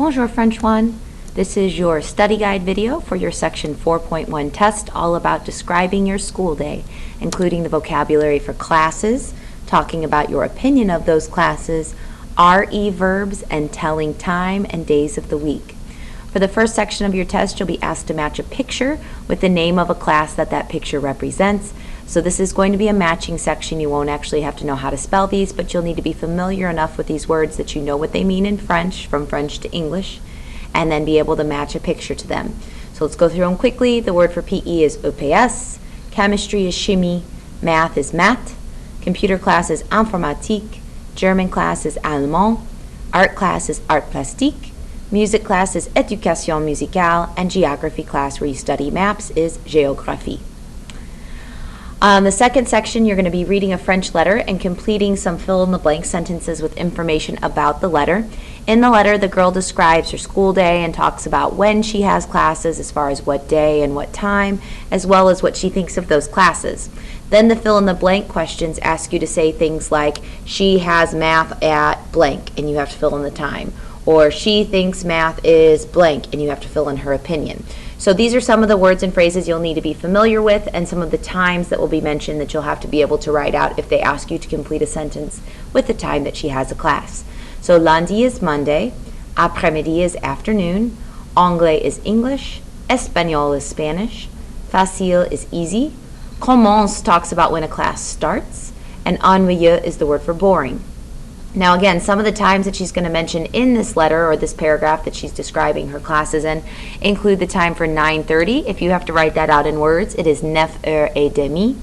Bonjour French 1. This is your study guide video for your section 4.1 test, all about describing your school day, including the vocabulary for classes, talking about your opinion of those classes, RE verbs, and telling time and days of the week. For the first section of your test, you'll be asked to match a picture with the name of a class that picture represents. So this is going to be a matching section. You won't actually have to know how to spell these, but you'll need to be familiar enough with these words that you know what they mean in French, from French to English, and then be able to match a picture to them. So let's go through them quickly. The word for PE is EPS, chemistry is chimie, math is maths, computer class is informatique, German class is allemand, art class is art plastique, music class is éducation musicale, and geography class where you study maps is géographie. The second section, you're going to be reading a French letter and completing some fill-in-the-blank sentences with information about the letter. In the letter, the girl describes her school day and talks about when she has classes, as far as what day and what time, as well as what she thinks of those classes. Then the fill-in-the-blank questions ask you to say things like, she has math at blank, and you have to fill in the time. Or she thinks math is blank, and you have to fill in her opinion. So these are some of the words and phrases you'll need to be familiar with, and some of the times that will be mentioned that you'll have to be able to write out if they ask you to complete a sentence with the time that she has a class. So lundi is Monday, après-midi is afternoon, anglais is English, espagnol is Spanish, facile is easy, commence talks about when a class starts, and ennuyeux is the word for boring. Now again, some of the times that she's going to mention in this letter or this paragraph that she's describing her classes in include the time for 9:30. If you have to write that out in words, it is 9h30.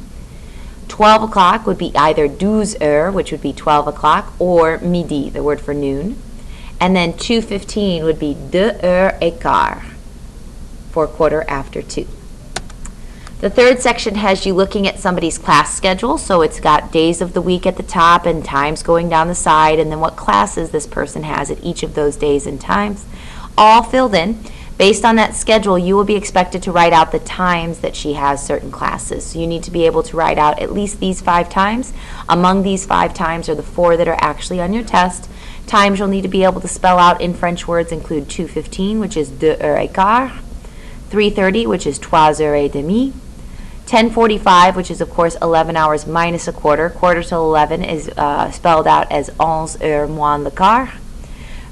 12 o'clock would be either 12h, which would be 12 o'clock, or midi, the word for noon. And then 2:15 would be 2h15, for quarter after 2. The third section has you looking at somebody's class schedule, so it's got days of the week at the top and times going down the side, and then what classes this person has at each of those days and times, all filled in. Based on that schedule, you will be expected to write out the times that she has certain classes. So you need to be able to write out at least these 5 times. Among these 5 times are the 4 that are actually on your test. Times you'll need to be able to spell out in French words include 2:15, which is 2h15, 3:30, which is 3h30, 10:45, which is of course 11 hours minus a quarter. Quarter till 11 is spelled out as 11h moins le quart.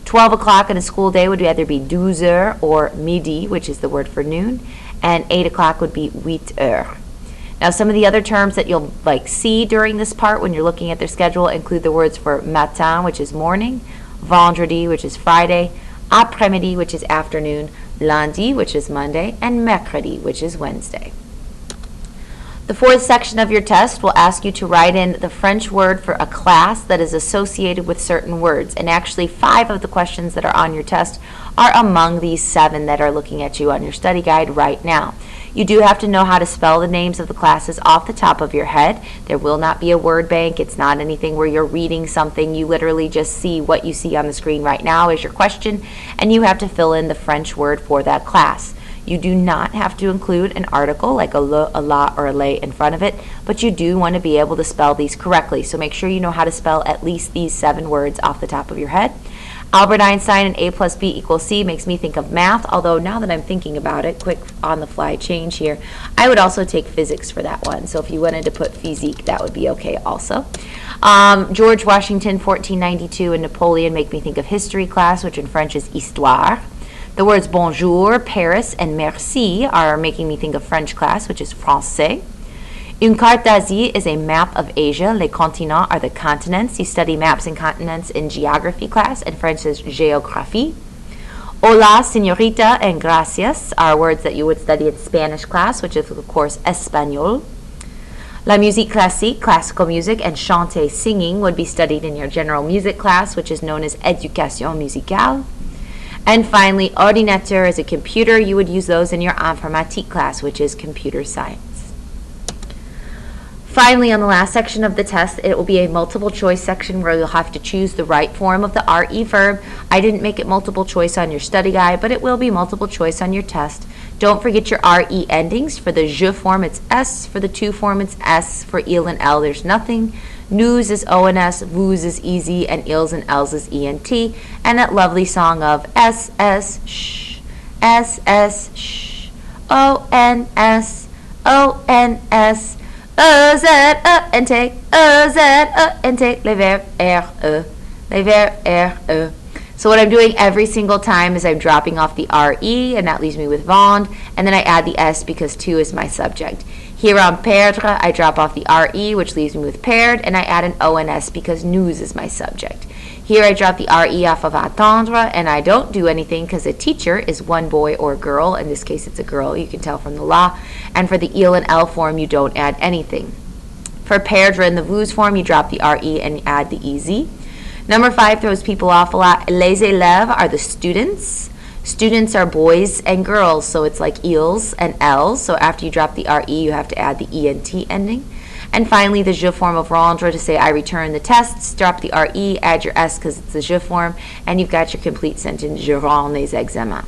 12 o'clock in a school day would either be 12h or midi, which is the word for noon, and 8 o'clock would be 8h. Now some of the other terms that you'll see during this part when you're looking at their schedule include the words for matin, which is morning, vendredi, which is Friday, après-midi, which is afternoon, lundi, which is Monday, and mercredi, which is Wednesday. The fourth section of your test will ask you to write in the French word for a class that is associated with certain words. And actually 5 of the questions that are on your test are among these 7 that are looking at you on your study guide right now. You do have to know how to spell the names of the classes off the top of your head. There will not be a word bank. It's not anything where you're reading something. You literally just see what you see on the screen right now as your question, and you have to fill in the French word for that class. You do not have to include an article like a le, a la, or a lay in front of it, but you do want to be able to spell these correctly. So make sure you know how to spell at least these 7 words off the top of your head. Albert Einstein and A plus B equals C makes me think of math, although now that I'm thinking about it, quick on the fly change here, I would also take physics for that one. So if you wanted to put physique, that would be okay also. George Washington, 1492, and Napoleon make me think of history class, which in French is histoire. The words bonjour, Paris, and merci are making me think of French class, which is français. Une carte d'Asie is a map of Asia. Les continents are the continents. You study maps and continents in geography class, and French is géographie. Hola, señorita, and gracias are words that you would study in Spanish class, which is, of course, espagnol. La musique classique, classical music, and chanter, singing, would be studied in your general music class, which is known as éducation musicale. And finally, ordinateur is a computer. You would use those in your informatique class, which is computer science. Finally, on the last section of the test, it will be a multiple choice section where you'll have to choose the right form of the RE verb. I didn't make it multiple choice on your study guide, but it will be multiple choice on your test. Don't forget your RE endings. For the je form, it's S. For the to form, it's S. For il and L, there's nothing. Nous is ONS, vous is easy, and ils and elles is ENT. And that lovely song of SS, shh, SS, shh, ONS, ONS, intake, intake, les verbes les verbes So what I'm doing every single time is I'm dropping off the RE, and that leaves me with vend, and then I add the S because to is my subject. Here on perdre, I drop off the RE, which leaves me with perd, and I add an ONS because nous is my subject. Here I drop the RE off of attendre, and I don't do anything because a teacher is one boy or girl. In this case, it's a girl. You can tell from the la. And for the il and L form, you don't add anything. For perdre in the vous form, you drop the RE and add the EZ. Number 5 throws people off a lot. Les élèves are the students. Students are boys and girls, so it's like ils and elles. So after you drop the RE, you have to add the ENT ending. And finally, the je form of rendre to say I return the tests. Drop the RE, add your S because it's the je form, and you've got your complete sentence, je rends les examens.